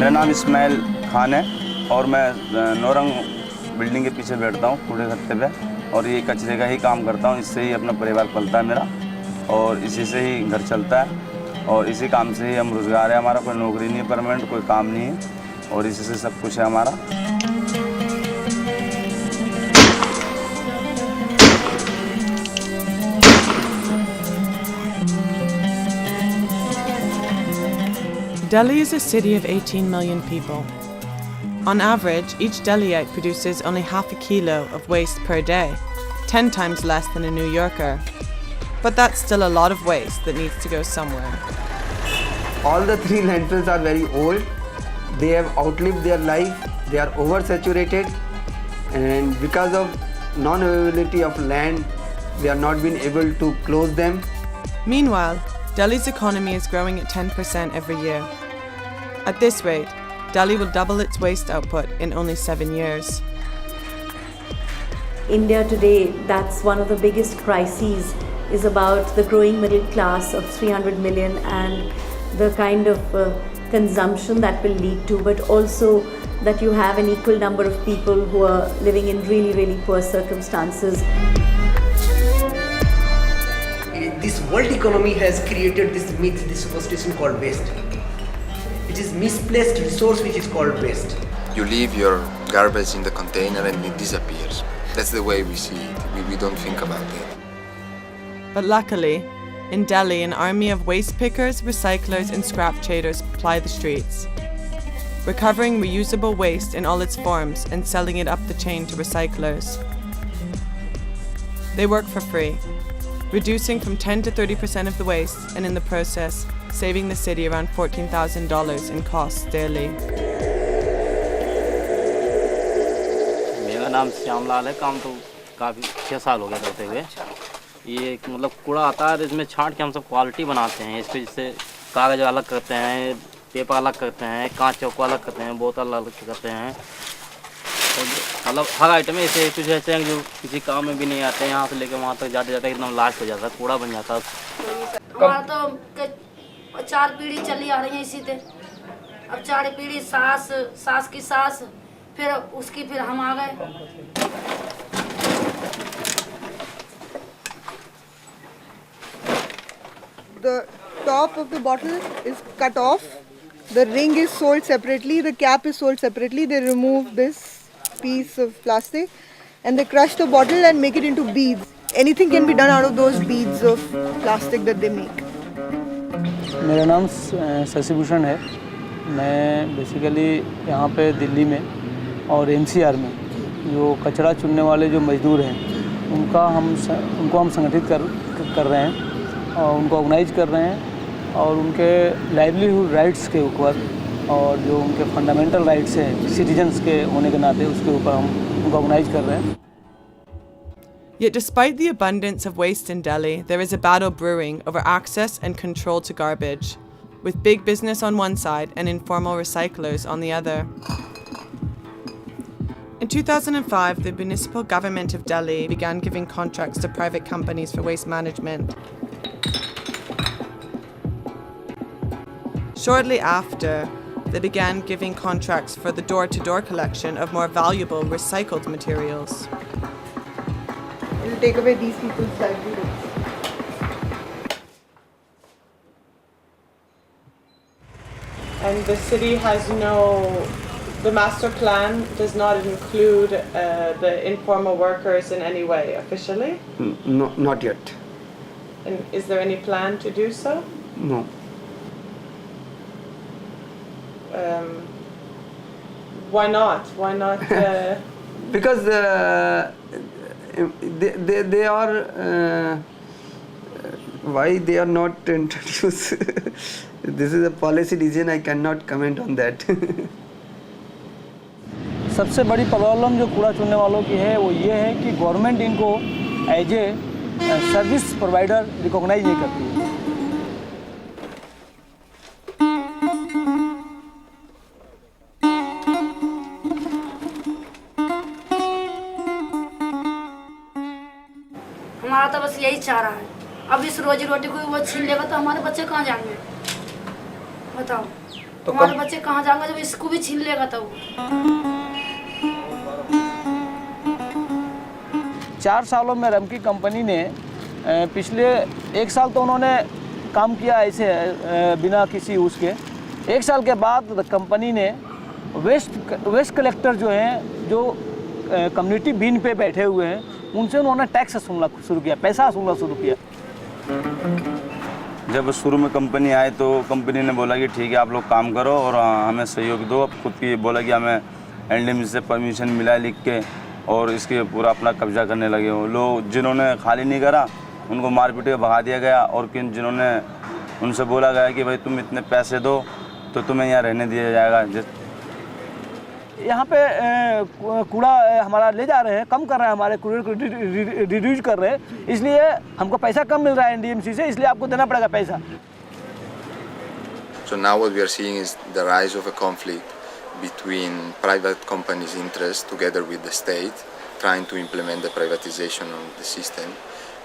मेरा नाम इस्माइल खान है और मैं नौरंग बिल्डिंग के पीछे बैठता हूँ कूड़े गत्ते पे, और ये कचरे का ही काम करता हूँ। इससे ही अपना परिवार पलता है मेरा, और इसी से ही घर चलता है, और इसी काम से ही हम रोज़गार है हमारा। कोई नौकरी नहीं है परमानेंट, कोई काम नहीं है, और इसी से सब कुछ है हमारा। Delhi is a city of 18 million people. On average, each Delhiite produces only half a kilo of waste per day, 10 times less than a New Yorker. But that's still a lot of waste that needs to go somewhere. All the 3 landfills are very old. They have outlived their life. They are oversaturated, and because of non-availability of land, they are not been able to close them. Meanwhile, Delhi's economy is growing at 10% every year. At this rate, Delhi will double its waste output in only 7 years. India today, that's one of the biggest crises, is about the growing middle class of 300 million and the kind of consumption that will lead to, but also that you have an equal number of people who are living in really, really poor circumstances. This world economy has created this myth, this superstition called waste. It is misplaced resource which is called waste. You leave your garbage in the container and it disappears. That's the way we see it. We don't think about it. But luckily, in Delhi, an army of waste pickers, recyclers and scrap traders ply the streets, recovering reusable waste in all its forms and selling it up the chain to recyclers. They work for free, reducing from 10 to 30% of the waste, and in the process, saving the city around $14,000 in costs daily. मेरा नाम श्यामलाल है। काम तो काफ़ी 6 साल हो गया करते हुए। ये मतलब कूड़ा आता है, इसमें छांट के हम सब क्वालिटी बनाते हैं। इस पर जैसे कागज़ अलग करते हैं, पेपर अलग करते हैं, कांच को अलग करते हैं, बोतल अलग करते हैं, मतलब हर आइटम में ऐसे कुछ ऐसे हैं जो किसी काम में भी नहीं आते हैं। यहाँ से लेकर वहाँ तक जाते जाते एकदम लास्ट हो जाता है, कूड़ा बन जाता है। हमारा तो 4 पीढ़ी चली आ रही है इसी से। अब 4 पीढ़ी, सास की सास, फिर उसकी, फिर हम आ गए। The top of the bottle is cut off. The ring is sold separately. The cap is sold separately. They remove this piece of plastic and they crush the bottle and make it into beads. Anything can be done out of those beads of plastic that they make. मेरा नाम शशिभूषण है। मैं basically यहाँ पे दिल्ली में और NCR में जो कचरा चुनने वाले जो मजदूर हैं उनको हम संगठित कर रहे हैं और उनको ऑर्गेनाइज कर रहे हैं, और उनके लाइवलीहुड राइट्स के ऊपर और जो उनके फंडामेंटल राइट्स हैं सिटीजन्स के होने के नाते उसके ऊपर हम उनको ऑर्गेनाइज कर रहे हैं। Yet despite the abundance of waste in Delhi, there is a battle brewing over access and control to garbage, with big business on one side and informal recyclers on the other. In 2005, the municipal government of Delhi began giving contracts to private companies for waste management. Shortly after, they began giving contracts for the door-to-door collection of more valuable recycled materials. It will take away these people's livelihoods. And the city has the master plan does not include the informal workers in any way officially? No, not yet. And is there any plan to do so? No. Why not? Why not? Because they are why they are not introduced. This is a policy decision. I cannot comment on that. सबसे बड़ी problem जो कूड़ा चुनने वालों की है वो ये है कि गवर्नमेंट इनको as a service provider recognise नहीं करती है। हमारा तो बस यही चाह रहा है। अब इस रोजी रोटी को वो छीन लेगा तो हमारे बच्चे कहाँ जाएंगे, बताओ। हमारे बच्चे कहाँ जाएंगे जब इसको भी छीन लेगा तो? 4 सालों में रम की कंपनी ने पिछले 1 साल तो उन्होंने काम किया ऐसे बिना किसी उसके। 1 साल के बाद कंपनी ने वेस्ट कलेक्टर जो हैं, जो कम्युनिटी बीन पे बैठे हुए हैं, उनसे उन्होंने टैक्स वसूलना शुरू किया, पैसा वसूलना शुरू किया। जब शुरू में कंपनी आई तो कंपनी ने बोला कि ठीक है आप लोग काम करो और हमें सहयोग दो। खुद की बोला कि हमें एनडीएमसी से परमिशन मिला है लिख के, और इसके पूरा अपना कब्जा करने लगे। वो लोग जिन्होंने खाली नहीं करा उनको मार पीट के भगा दिया गया, और जिन्होंने उनसे बोला गया कि भाई तुम इतने पैसे दो तो तुम्हें यहाँ रहने दिया जाएगा। यहाँ पे कूड़ा हमारा ले जा रहे हैं, कम कर रहे हैं, हमारे कूड़े को रिड्यूस कर रहे हैं, इसलिए हमको पैसा कम मिल रहा है एनडीएमसी से, इसलिए आपको देना पड़ेगा पैसा। So now what we are seeing is the rise of a conflict between private companies' interests together with the state trying to implement the privatization of the system,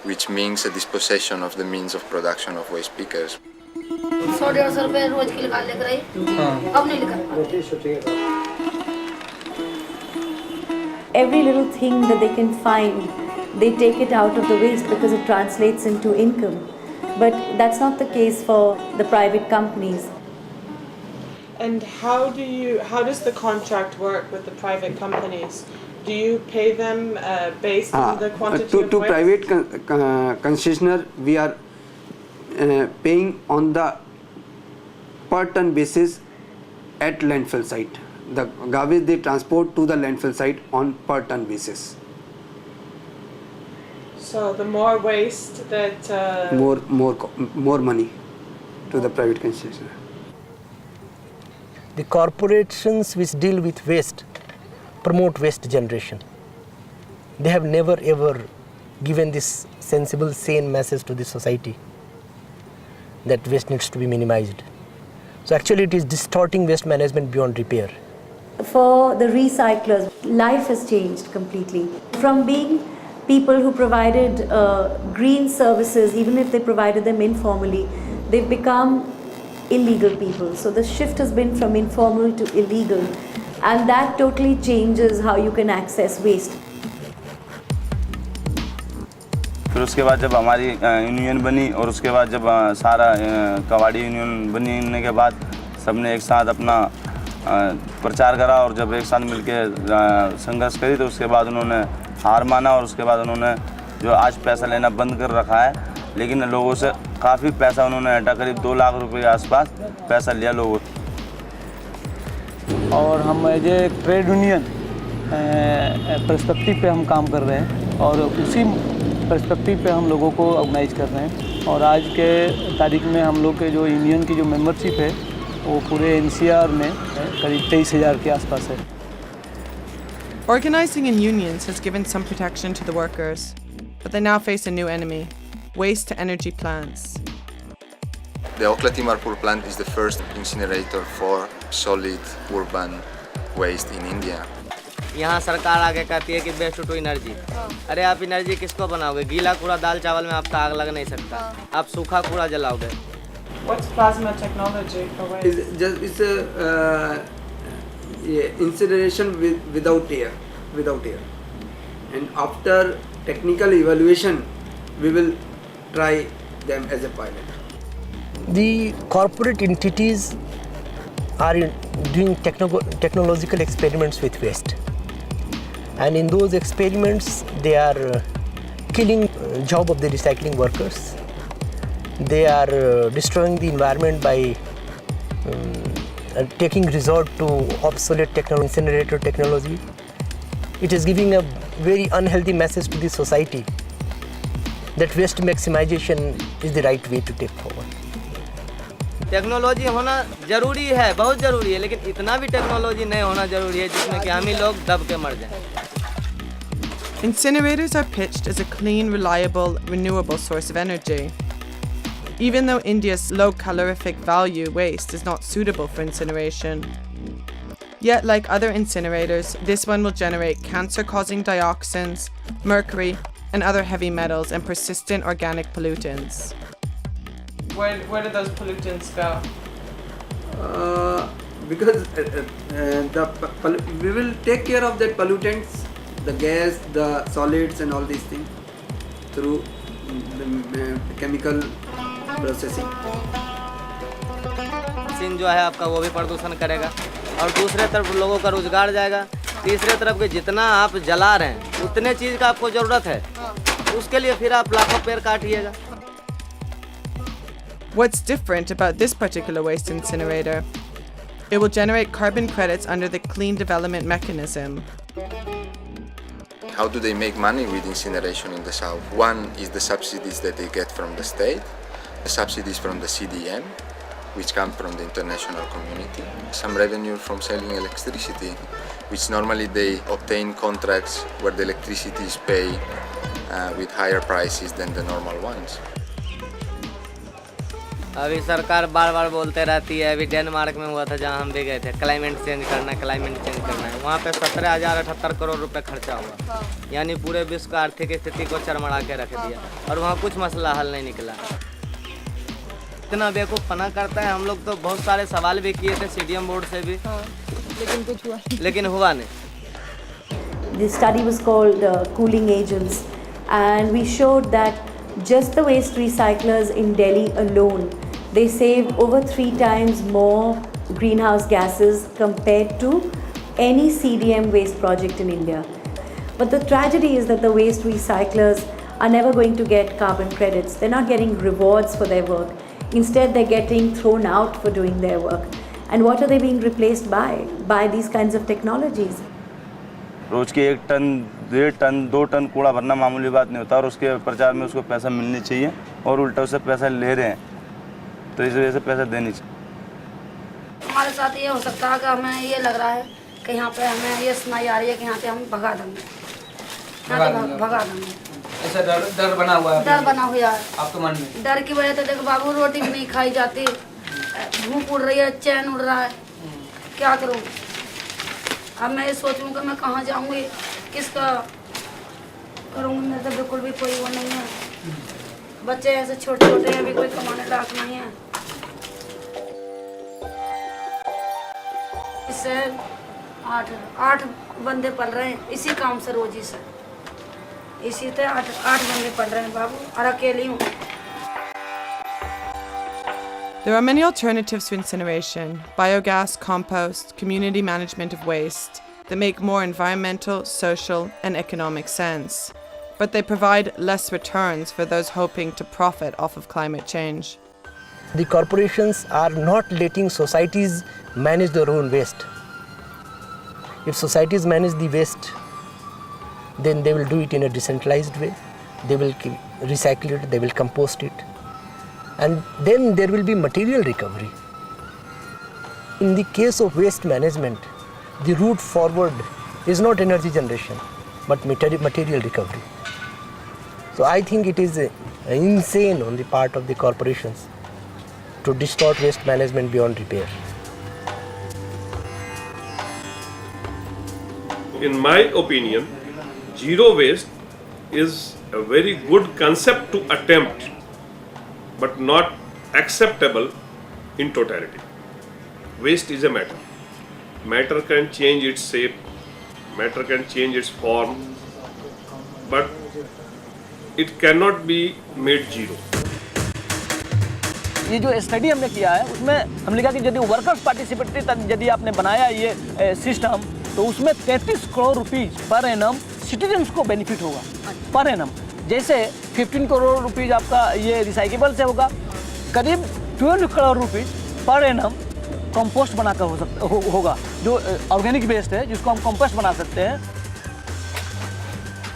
which means a dispossession of the means of production of waste pickers. 100-150 रुपए रोज की निकाल लेकर आई, अब नहीं निकाल। Every little thing that they can find, they take it out of the waste because it translates into income. But that's not the case for the private companies. And how does the contract work with the private companies? Do you pay them based on the quantity of to waste? private concessionaire, we are paying on the per ton basis at landfill site. The garbage they transport to the landfill site on per ton basis. So the more waste that More money to the private concessionaire. The corporations which deal with waste promote waste generation. They have never ever given this sensible, sane message to the society that waste needs to be minimized. So actually it is distorting waste management beyond repair. For the recyclers, life has changed completely. From being people who provided green services, even if they provided them informally, they've become illegal people. So the shift has been from informal to illegal, and that totally changes how you can access waste. फिर उसके बाद जब हमारी union बनी, और उसके बाद जब सारा कबाड़ी यूनियन बनने के बाद सबने एक साथ अपना प्रचार करा, और जब एक साथ मिलके संघर्ष करी तो उसके बाद उन्होंने हार माना, और उसके बाद उन्होंने जो आज पैसा लेना बंद कर रखा है, लेकिन लोगों से काफ़ी पैसा उन्होंने हटा, करीब 2 लाख रुपए के आसपास पैसा लिया लोगों। और हम as a trade union perspective पे हम काम कर रहे हैं, और उसी पर्सपेक्टिव पे हम लोगों को ऑर्गेनाइज कर रहे हैं। और आज के तारीख में हम लोग के जो यूनियन की जो मेंबरशिप है वो पूरे एनसीआर में करीब 23,000 के आसपास है। Organizing in unions has given some protection to the workers, but they now face a new enemy: waste-to-energy plants. The Okla Timarpur plant is the first incinerator for solid urban waste in India. यहाँ सरकार आगे कहती है कि waste to energy. अरे आप energy किसको बनाओगे? गीला कूड़ा दाल चावल में आपका आग लग नहीं सकता, आप सूखा कूड़ा जलाओगे। What's plasma technology for waste? It's incineration without air. And after technical evaluation, we will try them as a pilot. The corporate entities are doing technological experiments with waste, and in those experiments they are killing job of the recycling workers. They are destroying the environment by taking resort to obsolete incinerator technology. It is giving a very unhealthy message to the society that waste maximization is the right way to take forward. Technology होना जरूरी है, बहुत जरूरी है, लेकिन इतना भी technology नहीं होना जरूरी है जिसमें कि हम ही लोग दब के मर जाएं। Incinerators are pitched as a clean, reliable, renewable source of energy. Even though India's low calorific value waste is not suitable for incineration. Yet, like other incinerators, this one will generate cancer-causing dioxins, mercury, and other heavy metals and persistent organic pollutants. Where do those pollutants go? Because we will take care of that pollutants, the gas, the solids and all these things through the chemical processing. Machine जो है आपका वो भी प्रदूषण करेगा और दूसरे तरफ लोगों का रोजगार जाएगा, तीसरे तरफ के जितना आप जला रहे हैं उतने चीज़ का आपको ज़रूरत है, उसके लिए फिर आप लाखों पेड़ काटिएगा. What's different about this particular waste incinerator? It will generate carbon credits under the Clean Development Mechanism. How do they make money with incineration in the south? One is the subsidies that they get from the state, the subsidies from the CDM, which come from the international community, some revenue from selling electricity, which normally they obtain contracts where the electricity is paid with higher prices than the normal ones. अभी सरकार बार बार बोलते रहती है, अभी Denmark में हुआ था जहाँ हम भी गए थे, क्लाइमेट चेंज करना है, वहाँ पे 17,078 करोड़ रुपए खर्चा हुआ, यानी पूरे विश्व का आर्थिक स्थिति को चरमरा के रख दिया और वहाँ कुछ मसला हल नहीं निकला. इतना बेवकूफ़पना करता है. हम लोग तो बहुत सारे सवाल भी किए थे CDM बोर्ड से भी, लेकिन हुआ नहीं. The study was called Cooling Agents, and we showed that just the waste recyclers in Delhi alone, they save over 3 times more greenhouse gases compared to any CDM waste project in India. But the tragedy is that the waste recyclers are never going to get carbon credits. They're not getting rewards for their work. Instead, they're getting thrown out for doing their work. And what are they being replaced by? By these kinds of technologies. रोज के 1 ton 1.5 ton 2 ton कूड़ा भरना मामूली बात नहीं होता और उसके प्रचार में उसको पैसा मिलनी चाहिए और उल्टा उससे पैसा ले रहे हैं, तो इस वजह से पैसा देनी चाहिए. हमारे साथ ये हो सकता है कि हमें ये लग रहा है कि यहाँ पे हमें ये सुनाई आ रही है कि यहाँ पे हम भगा देंगे. ऐसा डर बना हुआ है. डर बना हुआ है आपके मन में? डर की वजह से देखो बाबू, रोटी भी नहीं खाई जाती, धूप उड़ रही है, चैन उड़ रहा है, क्या करूँ. अब मैं ये सोचूं कि मैं कहाँ जाऊँगी, किसका करूँगी. मेरे तो बिल्कुल भी कोई वो नहीं है. बच्चे ऐसे छोटे छोटे हैं, अभी कोई कमाने लायक नहीं है. इससे 8 बंदे पल रहे हैं इसी काम से, रोजी से इसी से 8 बंदे पल रहे हैं बाबू, और अकेली हूँ. There are many alternatives to incineration: biogas, compost, community management of waste, that make more environmental, social, and economic sense. But they provide less returns for those hoping to profit off of climate change. The corporations are not letting societies manage their own waste. If societies manage the waste, then they will do it in a decentralized way. They will recycle it, they will compost it. And then there will be material recovery. In the case of waste management, the route forward is not energy generation, but material recovery. So I think it is insane on the part of the corporations to distort waste management beyond repair. In my opinion, zero waste is a very good concept to attempt, but not acceptable in totality. Waste is a matter. Matter can change its shape, matter can change its form, but it cannot be made zero. ये जो study हमने किया है उसमें हमने कहा कि यदि वर्कर्स पार्टिसिपेटरी यदि आपने बनाया ये सिस्टम तो उसमें 33 crore rupees per annum citizens को बेनिफिट होगा पर एनम. जैसे 15 करोड़ रुपीज आपका ये रिसाइकेबल से होगा, करीब 12 crore rupees per annum compost बनाकर होगा, जो ऑर्गेनिक वेस्ट है जिसको हम कंपोस्ट बना सकते हैं.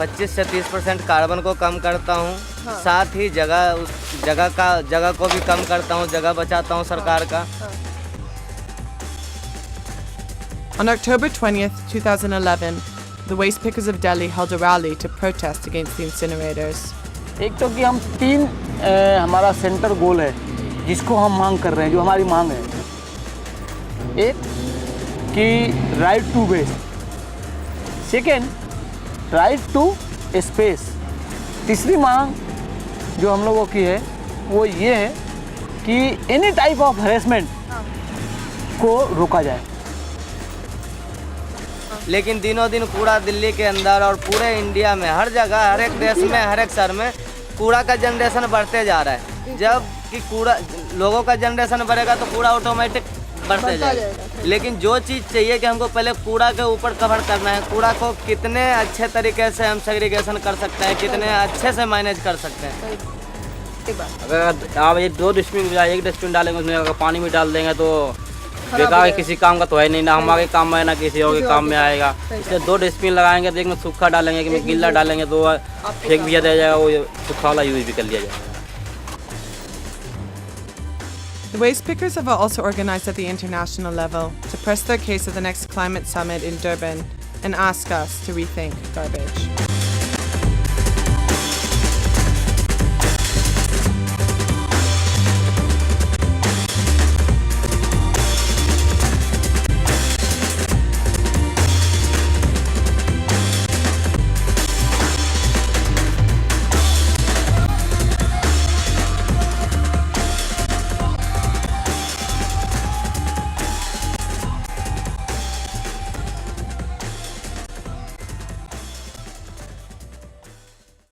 25 से 30% कार्बन को कम करता हूँ, साथ ही जगह को भी कम करता हूँ, जगह बचाता हूँ सरकार का. On October 20th, 2011, the wastepickers of Delhi held a rally to protest against the incinerators. एक तो कि हम 3 हमारा सेंटर गोल है जिसको हम मांग कर रहे हैं, जो हमारी मांग है. एक कि right to waste, second right to space, तीसरी मांग जो हम लोगों की है वो ये है कि एनी टाइप ऑफ हरेसमेंट को रोका जाए। लेकिन दिनों दिन कूड़ा दिल्ली के अंदर और पूरे इंडिया में हर जगह, हर एक देश में, हर एक शहर में कूड़ा का जनरेशन बढ़ते जा रहा है। जब कि कूड़ा लोगों का जनरेशन बढ़ेगा तो कूड़ा ऑटोमेटिक बढ़ते जाएगा। लेकिन जो चीज़ चाहिए कि हमको पहले कूड़ा के ऊपर कवर करना है, कूड़ा को कितने अच्छे तरीके से हम सेग्रीगेशन कर सकते हैं, कितने अच्छे से मैनेज कर सकते हैं। अगर आप ये 2 डस्टबिन बजाय 1 डस्टबिन डालेंगे, उसमें अगर पानी भी डाल देंगे तो बेकार किसी काम का तो है नहीं, ना हमारे काम में ना किसी और के काम में आएगा। इसलिए 2 डस्टबिन लगाएंगे तो एक में सूखा डालेंगे, एक में गीला डालेंगे तो फेंक भी दिया जाएगा, वो सूखा वाला यूज भी कर लिया जाएगा। The waste pickers have also organized at the international level to press their case at the next climate summit in Durban and ask us to rethink garbage.